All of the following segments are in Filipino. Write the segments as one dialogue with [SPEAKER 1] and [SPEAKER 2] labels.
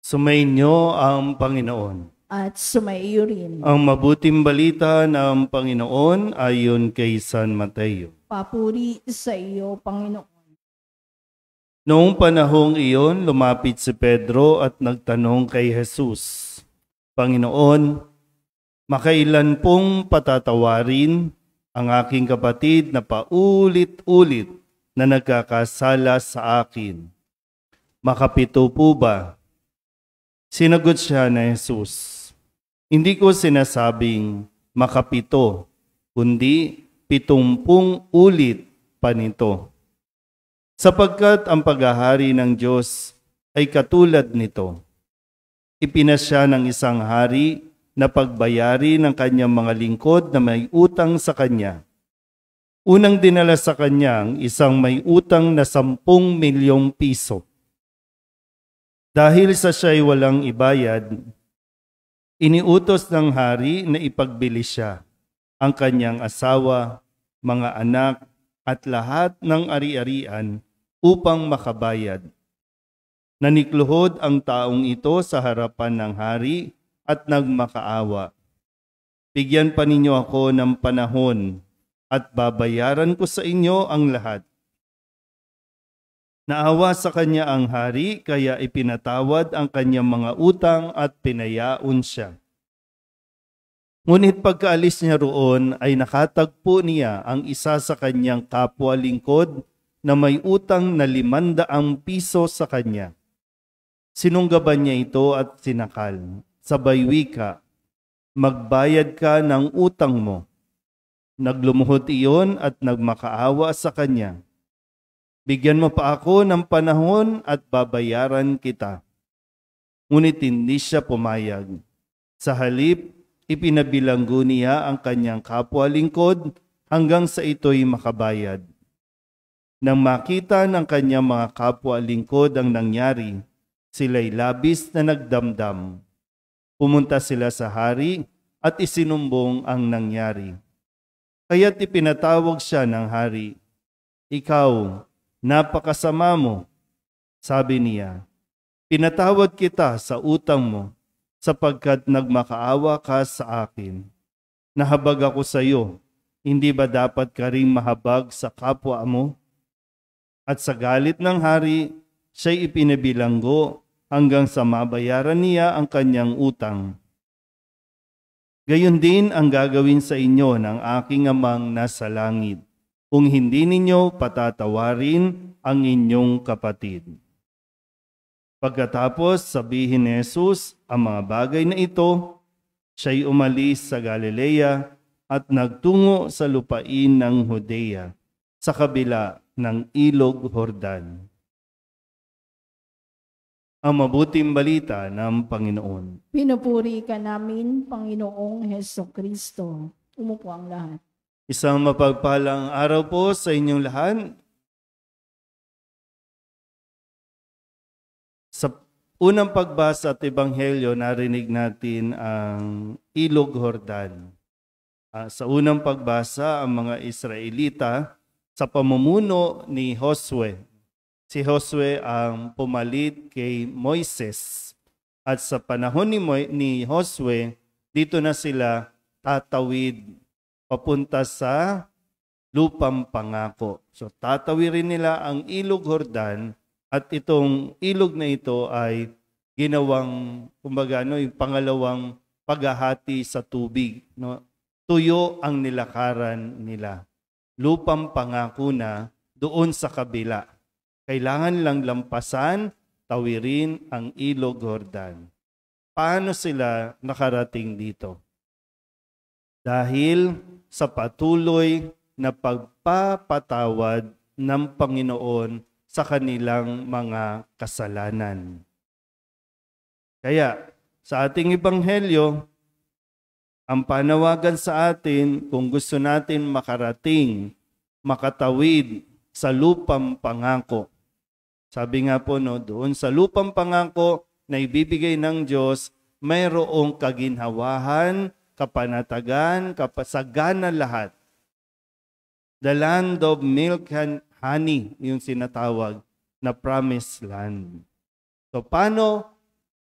[SPEAKER 1] Sumainyo ang Panginoon.
[SPEAKER 2] At sumaiyo rin.
[SPEAKER 1] Ang mabuting balita ng Panginoon ayon kay San Mateo.
[SPEAKER 2] Papuri sa iyo, Panginoon.
[SPEAKER 1] Noong panahong iyon, lumapit si Pedro at nagtanong kay Jesus, Panginoon, makailan pong patatawarin ang aking kapatid na paulit-ulit na nagkakasala sa akin? Makapito po ba? Sinagot siya na Jesus, hindi ko sinasabing makapito, kundi 70 ulit pa nito. Sapagkat ang paghahari ng Diyos ay katulad nito. Ipinasya ng isang hari na pagbayari ng kanyang mga lingkod na may utang sa kanya. Unang dinala sa kanyang isang may utang na 10 milyong piso. Dahil sa siya'y walang ibayad, iniutos ng hari na ipagbili siya ang kanyang asawa, mga anak at lahat ng ari-arian upang makabayad. Nanikluhod ang taong ito sa harapan ng hari at nagmakaawa. Bigyan pa ninyo ako ng panahon at babayaran ko sa inyo ang lahat. Naawa sa kanya ang hari, kaya ipinatawad ang kanyang mga utang at pinayaon siya. Ngunit pagkaalis niya roon ay nakatagpo niya ang isa sa kanyang kapwa lingkod na may utang na 500 piso sa kanya. Sinunggaban niya ito at sinakal. Sabay wika, magbayad ka ng utang mo. Naglumuhod iyon at nagmakaawa sa kanya. Bigyan mo pa ako ng panahon at babayaran kita. Ngunit hindi siya pumayag. Sa halip, ipinabilanggo niya ang kanyang kapwa lingkod hanggang sa ito'y makabayad. Nang makita ng kanyang mga kapwa lingkod ang nangyari, sila'y labis na nagdamdam. Pumunta sila sa hari at isinumbong ang nangyari. Kaya't ipinatawag siya ng hari. Ikaw, napakasama mo, sabi niya. Pinatawad kita sa utang mo sapagkat nagmakaawa ka sa akin. Nahabag ako sa iyo, hindi ba dapat ka ring mahabag sa kapwa mo? At sa galit ng hari, siya'y ipinabilanggo hanggang sa mabayaran niya ang kanyang utang. Gayon din ang gagawin sa inyo ng aking amang nasa langit, kung hindi ninyo patatawarin ang inyong kapatid. Pagkatapos sabihin ni Jesus ang mga bagay na ito, siya'y umalis sa Galilea at nagtungo sa lupain ng Judea, sa kabila ng Ilog Jordan. Ang mabuting balita ng Panginoon.
[SPEAKER 2] Pinupuri ka namin, Panginoong Hesukristo. Umupo ang lahat.
[SPEAKER 1] Isang mapagpalang araw po sa inyong lahat. Sa unang pagbasa at ebanghelyo, narinig natin ang Ilog Jordan. Sa unang pagbasa, ang mga Israelita sa pamumuno ni Josue. Si Josue ang pumalit kay Moises. At sa panahon ni Josue, dito na sila tatawid papunta sa lupang pangako. So tatawirin nila ang Ilog Jordan at itong ilog na ito ay ginawang, kumbaga, yung pangalawang paghahati sa tubig. No? Tuyo ang nilakaran nila. Lupang pangako na doon sa kabila. Kailangan lang lampasan, tawirin ang Ilog Jordan. Paano sila nakarating dito? Dahil sa patuloy na pagpapatawad ng Panginoon sa kanilang mga kasalanan. Kaya sa ating ebanghelyo, ang panawagan sa atin kung gusto natin makarating, makatawid sa lupang pangako. Sabi nga po, doon sa lupang pangako na ibibigay ng Diyos, mayroong kaginhawahan, kapanatagan, kapasaganan lahat. The land of milk and honey, yung sinatawag na promised land. So paano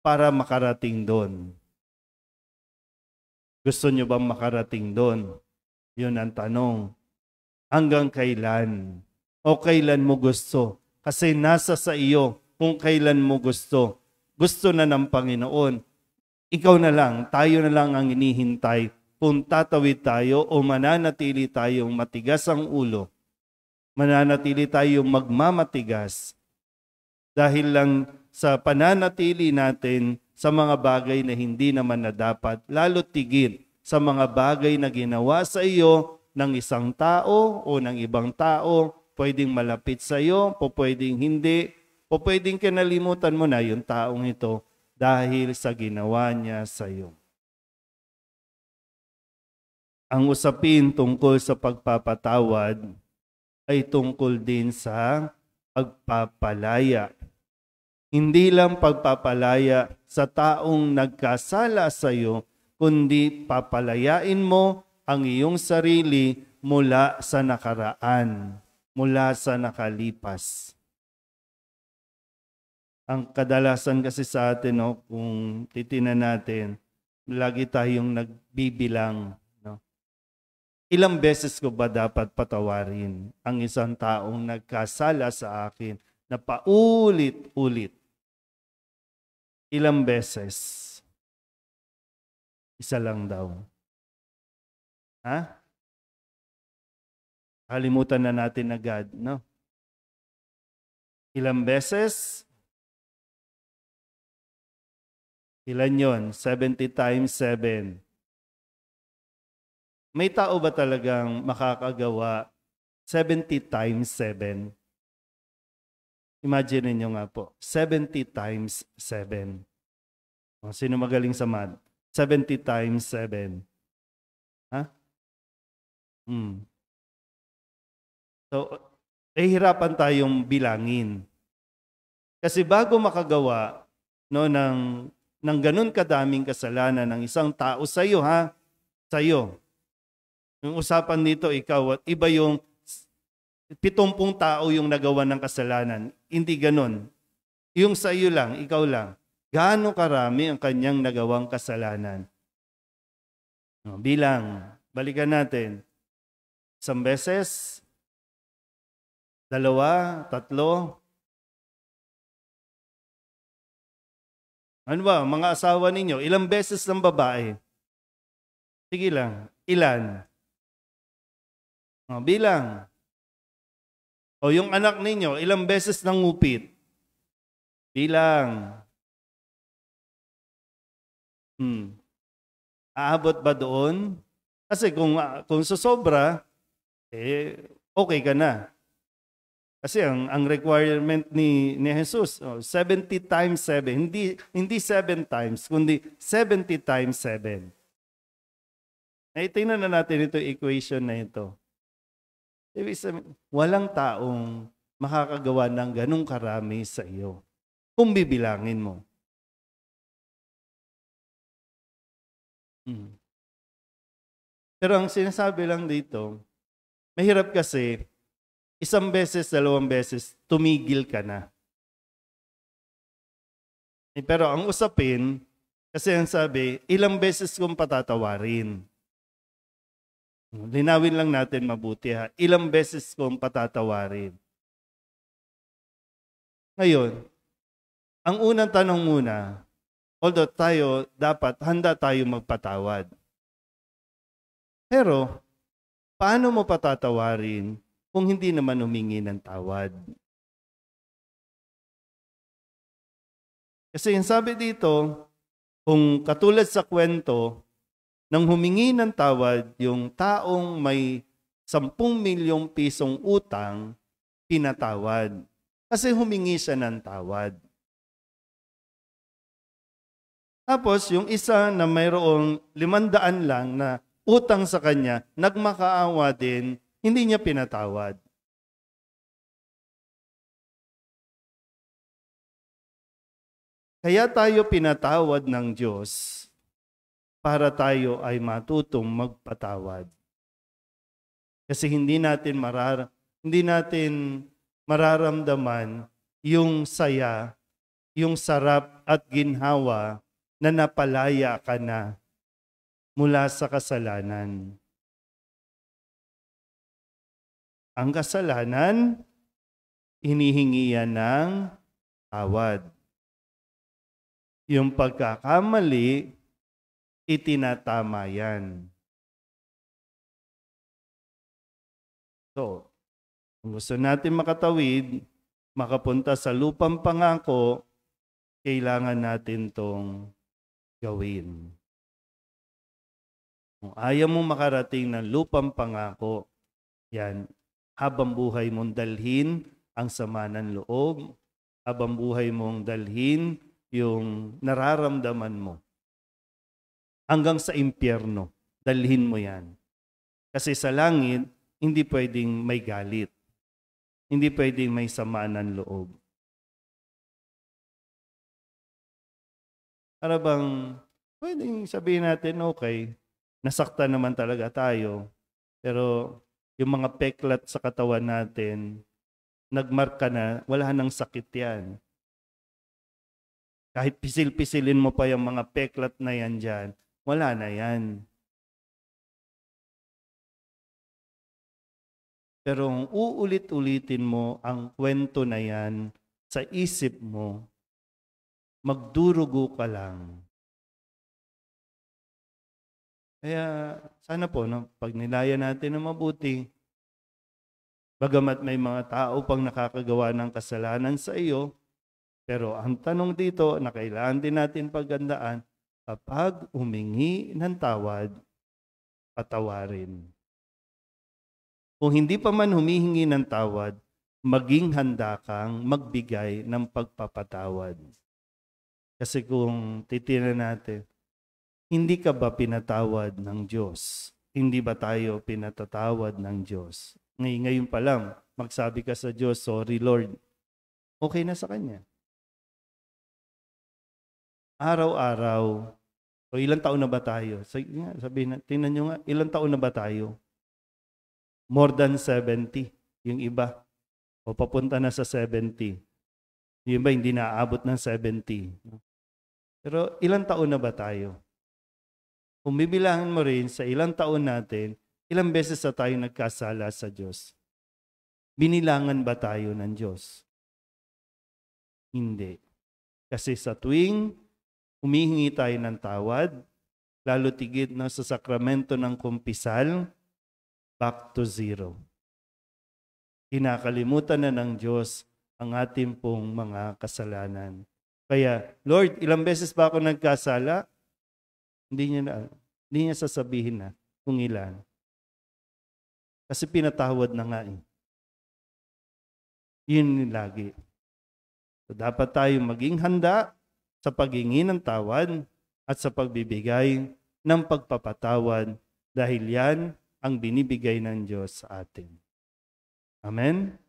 [SPEAKER 1] para makarating doon? Gusto nyo bang makarating doon? Yun ang tanong. Hanggang kailan? O kailan mo gusto? Kasi nasa sa iyo kung kailan mo gusto. Gusto na ng Panginoon. Ikaw na lang, tayo na lang ang inihintay kung tatawid tayo o mananatili tayong matigas ang ulo. Mananatili tayong magmamatigas dahil lang sa pananatili natin sa mga bagay na hindi naman na dapat, lalo tigil sa mga bagay na ginawa sa iyo ng isang tao o ng ibang tao, pwedeng malapit sa iyo, o pwedeng hindi, o pwedeng kinalimutan mo na yung taong ito dahil sa ginawa niya sa iyo. Ang usapin tungkol sa pagpapatawad ay tungkol din sa pagpapalaya. Hindi lang pagpapalaya sa taong nagkasala sa iyo, kundi papalayain mo ang iyong sarili mula sa nakaraan, mula sa nakalipas. Ang kadalasan kasi sa atin, kung titinan natin, lagi tayong nagbibilang. Ilang beses ko ba dapat patawarin ang isang taong nagkasala sa akin na paulit-ulit? Ilang beses? Isa lang daw. Ha? Kalimutan na natin agad, no? Ilang beses? Ilan yon? 70 times 7. May tao ba talagang makakagawa 70 times 7? Imagine niyo nga po, 70 times 7. Sino magaling sa math? 70 times 7. Ha? So, hirapan tayong bilangin. Kasi bago makagawa ng ganun kadaming kasalanan ng isang tao sa iyo, sa iyo. Yung usapan dito, ikaw at iba yung 70 tao yung nagawa ng kasalanan. Hindi ganon. Yung sa iyo lang, ikaw lang. Gaano karami ang kanyang nagawang kasalanan? Bilang, balikan natin. 1 beses, 2, 3. Ano ba, mga asawa ninyo, ilang beses ng babae? Sige lang, ilan? Bilang. O yung anak ninyo, ilang beses nang ngupit? Bilang. Aabot ba doon? Kasi kung susobra, okay ka na. Kasi ang requirement ni Jesus, 70 times 7, hindi 7 times, kundi 70 times 7. Tingnan na natin ito equation na ito. Ibig sabihin, walang taong makakagawa ng ganong karami sa iyo kung bibilangin mo. Pero ang sinasabi lang dito, mahirap kasi 1 beses, 2 beses, tumigil ka na. Pero ang usapin, kasi ang sabi, ilang beses kong patatawarin. Linawin lang natin mabuti Ilang beses kong patatawarin. Ngayon, ang unang tanong muna, although dapat handa tayo magpatawad. Pero, paano mo patatawarin kung hindi naman humingi ng tawad? Kasi yung sabi dito, kung katulad sa kwento, nang humingi ng tawad yung taong may 10 milyong pisong utang, pinatawad. Kasi humingi siya ng tawad. Tapos yung isa na mayroong 500 lang na utang sa kanya, nagmakaawa din, hindi niya pinatawad. Kaya tayo pinatawad ng Diyos para tayo ay matutong magpatawad. Kasi hindi natin mararamdaman yung saya, yung sarap at ginhawa na napalaya ka na mula sa kasalanan. Ang kasalanan, hinihingi yan ng tawad. Yung pagkakamali, itinatama yan. So, kung gusto natin makatawid, makapunta sa lupang pangako, kailangan natin tong gawin. Kung ayaw mong makarating ng lupang pangako, yan, habang buhay mong dalhin ang sama ng loob, habang buhay mong dalhin yung nararamdaman mo. Hanggang sa impyerno, dalhin mo yan. Kasi sa langit, hindi pwedeng may galit. Hindi pwedeng may sama ng loob. Para bang pwedeng sabihin natin, okay, nasaktan naman talaga tayo, pero yung mga peklat sa katawan natin, nagmarka na, wala nang sakit yan. Kahit pisil-pisilin mo pa yung mga peklat na yan dyan, wala na yan. Pero kung uulit-ulitin mo ang kwento na yan sa isip mo, magdurugo ka lang. Kaya sana po, no, pag nilaya natin ng mabuti, bagamat may mga tao pang nakakagawa ng kasalanan sa iyo, pero ang tanong dito na kailangan din natin paggandaan, kapag humingi ng tawad, patawarin. Kung hindi pa man humihingi ng tawad, maging handa kang magbigay ng pagpapatawad. Kasi kung titingnan natin, hindi ka ba pinatawad ng Diyos? Hindi ba tayo pinatatawad ng Diyos? Ngayon pa lang, magsabi ka sa Diyos, sorry Lord, okay na sa Kanya. Araw-araw, o ilang taon na ba tayo? Sabihin na, tingnan nyo nga, ilang taon na ba tayo? More than 70, yung iba. O papunta na sa 70. Yung iba hindi naaabot ng 70. Pero ilang taon na ba tayo? Kung bibilangin mo rin sa ilang taon natin, ilang beses na tayo nagkasala sa Diyos? Binilangan ba tayo ng Diyos? Hindi. Kasi sa tuwing humihingi tayo ng tawad, lalo tigit na sa sakramento ng kumpisal, back to zero. Kinakalimutan na ng Diyos ang ating pong mga kasalanan. Kaya, Lord, ilang beses ba ako nagkasala? Hindi niya sasabihin na kung ilan. Kasi pinatawad na nga eh. Yun lagi. So, dapat tayo maging handa sa paghingi ng tawad at sa pagbibigay ng pagpapatawad dahil yan ang binibigay ng Diyos sa atin. Amen?